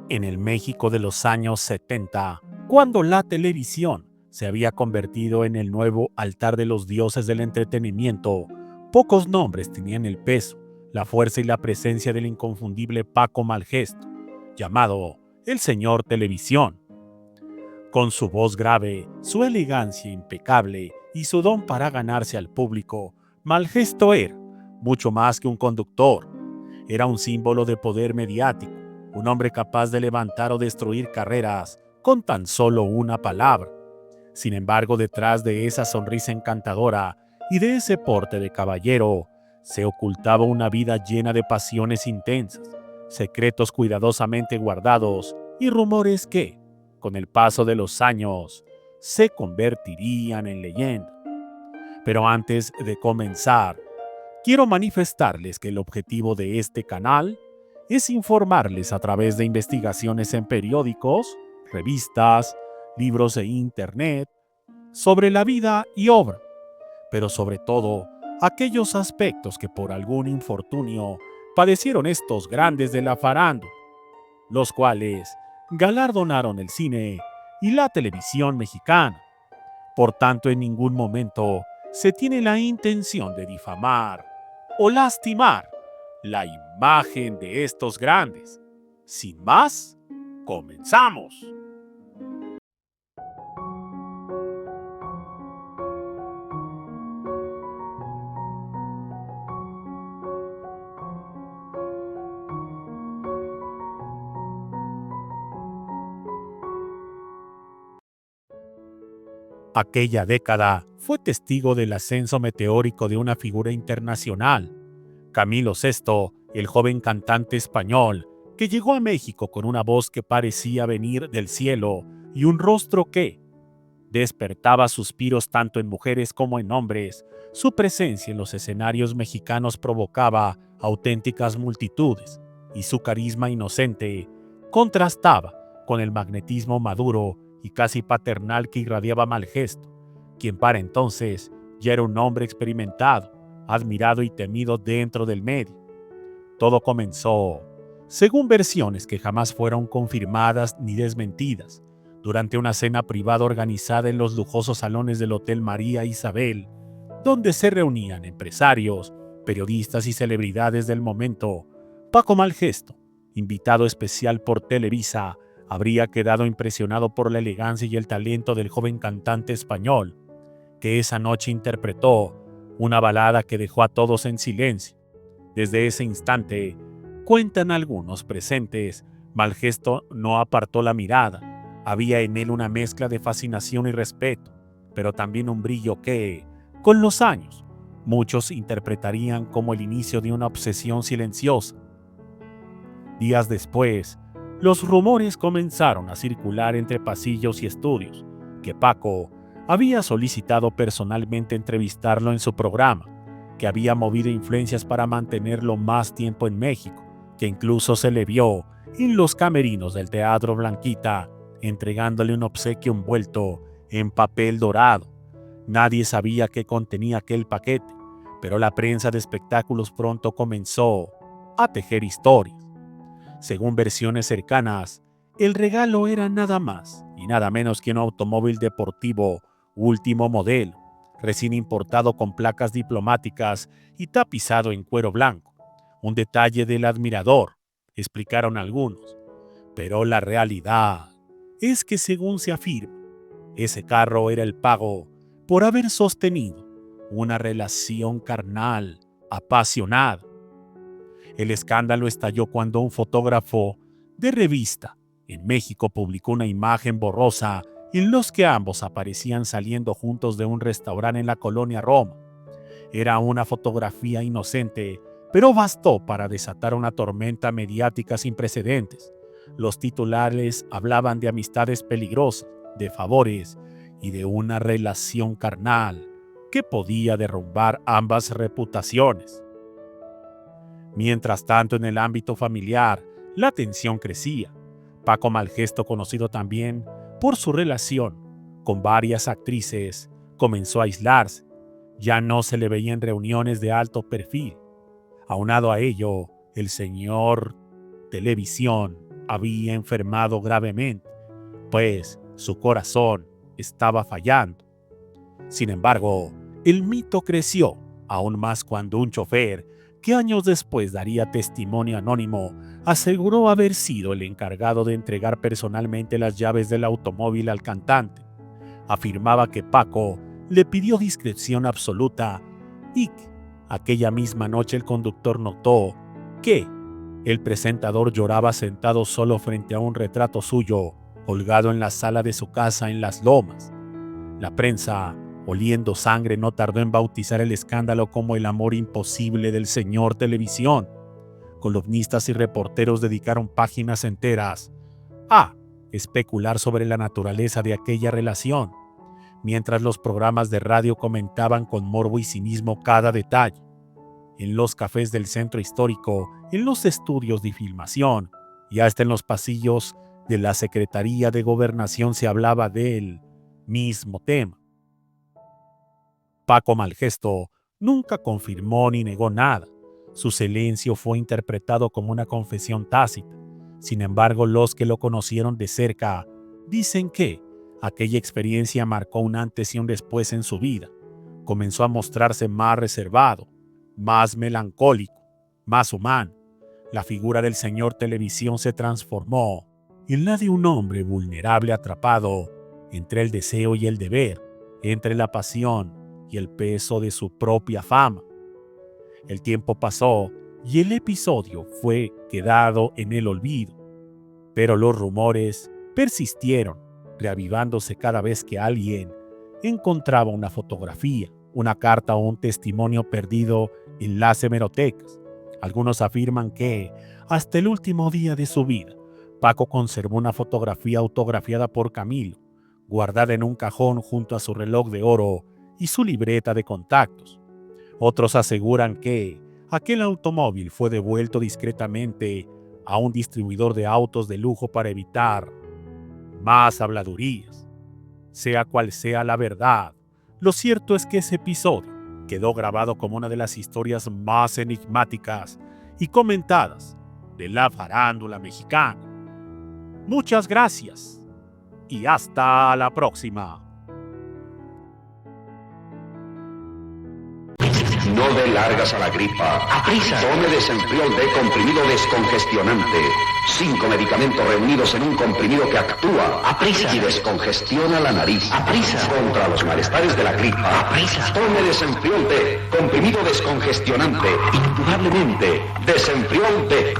En el México de los años 70, cuando la televisión se había convertido en el nuevo altar de los dioses del entretenimiento, pocos nombres tenían el peso, la fuerza y la presencia del inconfundible Paco Malgesto, llamado el Señor Televisión. Con su voz grave, su elegancia impecable y su don para ganarse al público, Malgesto era mucho más que un conductor. Era un símbolo de poder mediático, un hombre capaz de levantar o destruir carreras con tan solo una palabra. Sin embargo, detrás de esa sonrisa encantadora y de ese porte de caballero, se ocultaba una vida llena de pasiones intensas, secretos cuidadosamente guardados y rumores que, con el paso de los años, se convertirían en leyenda. Pero antes de comenzar, quiero manifestarles que el objetivo de este canal es informarles a través de investigaciones en periódicos, revistas, libros e internet sobre la vida y obra, pero sobre todo aquellos aspectos que por algún infortunio padecieron estos grandes de la farándula, los cuales galardonaron el cine y la televisión mexicana. Por tanto, en ningún momento se tiene la intención de difamar o lastimar la imagen de estos grandes. Sin más, comenzamos. Aquella década fue testigo del ascenso meteórico de una figura internacional, Camilo Sesto, el joven cantante español, que llegó a México con una voz que parecía venir del cielo y un rostro que despertaba suspiros tanto en mujeres como en hombres. Su presencia en los escenarios mexicanos provocaba auténticas multitudes, y su carisma inocente contrastaba con el magnetismo maduro y casi paternal que irradiaba Malgesto, quien para entonces ya era un hombre experimentado, admirado y temido dentro del medio. Todo comenzó, según versiones que jamás fueron confirmadas ni desmentidas, durante una cena privada organizada en los lujosos salones del Hotel María Isabel, donde se reunían empresarios, periodistas y celebridades del momento. Paco Malgesto, invitado especial por Televisa, habría quedado impresionado por la elegancia y el talento del joven cantante español, que esa noche interpretó una balada que dejó a todos en silencio. Desde ese instante, cuentan algunos presentes, Malgesto no apartó la mirada. Había en él una mezcla de fascinación y respeto, pero también un brillo que, con los años, muchos interpretarían como el inicio de una obsesión silenciosa. Días después, los rumores comenzaron a circular entre pasillos y estudios, que Paco había solicitado personalmente entrevistarlo en su programa, que había movido influencias para mantenerlo más tiempo en México, que incluso se le vio en los camerinos del Teatro Blanquita, entregándole un obsequio envuelto en papel dorado. Nadie sabía qué contenía aquel paquete, pero la prensa de espectáculos pronto comenzó a tejer historias. Según versiones cercanas, el regalo era nada más y nada menos que un automóvil deportivo último modelo, recién importado con placas diplomáticas y tapizado en cuero blanco. Un detalle del admirador, explicaron algunos. Pero la realidad es que, según se afirma, ese carro era el pago por haber sostenido una relación carnal, apasionada. El escándalo estalló cuando un fotógrafo de revista en México publicó una imagen borrosa en los que ambos aparecían saliendo juntos de un restaurante en la colonia Roma. Era una fotografía inocente, pero bastó para desatar una tormenta mediática sin precedentes. Los titulares hablaban de amistades peligrosas, de favores y de una relación carnal que podía derrumbar ambas reputaciones. Mientras tanto, en el ámbito familiar, la tensión crecía. Paco Malgesto, conocido también por su relación con varias actrices, comenzó a aislarse. Ya no se le veía en reuniones de alto perfil. Aunado a ello, el señor Televisión había enfermado gravemente, pues su corazón estaba fallando. Sin embargo, el mito creció aún más cuando un chofer, que años después daría testimonio anónimo, aseguró haber sido el encargado de entregar personalmente las llaves del automóvil al cantante. Afirmaba que Paco le pidió discreción absoluta y que aquella misma noche el conductor notó que el presentador lloraba sentado solo frente a un retrato suyo, colgado en la sala de su casa en Las Lomas. La prensa, oliendo sangre, no tardó en bautizar el escándalo como el amor imposible del señor Televisión. Columnistas y reporteros dedicaron páginas enteras a especular sobre la naturaleza de aquella relación, mientras los programas de radio comentaban con morbo y cinismo cada detalle. En los cafés del centro histórico, en los estudios de filmación y hasta en los pasillos de la Secretaría de Gobernación se hablaba del mismo tema. Paco Malgesto nunca confirmó ni negó nada. Su silencio fue interpretado como una confesión tácita. Sin embargo, los que lo conocieron de cerca dicen que aquella experiencia marcó un antes y un después en su vida. Comenzó a mostrarse más reservado, más melancólico, más humano. La figura del señor Televisión se transformó en la de un hombre vulnerable atrapado entre el deseo y el deber, entre la pasión y el peso de su propia fama. El tiempo pasó y el episodio fue quedado en el olvido, pero los rumores persistieron, reavivándose cada vez que alguien encontraba una fotografía, una carta o un testimonio perdido en las hemerotecas. Algunos afirman que, hasta el último día de su vida, Paco conservó una fotografía autografiada por Camilo, guardada en un cajón junto a su reloj de oro y su libreta de contactos. Otros aseguran que aquel automóvil fue devuelto discretamente a un distribuidor de autos de lujo para evitar más habladurías. Sea cual sea la verdad, lo cierto es que ese episodio quedó grabado como una de las historias más enigmáticas y comentadas de la farándula mexicana. Muchas gracias y hasta la próxima. No dé largas a la gripa. ¡Aprisa! Tome Desenfriol D comprimido descongestionante. 5 medicamentos reunidos en un comprimido que actúa ¡Aprisa! y descongestiona la nariz. ¡Aprisa! Contra los malestares de la gripa. ¡Aprisa! Tome Desenfriol D comprimido descongestionante. Indudablemente, Desenfriol D.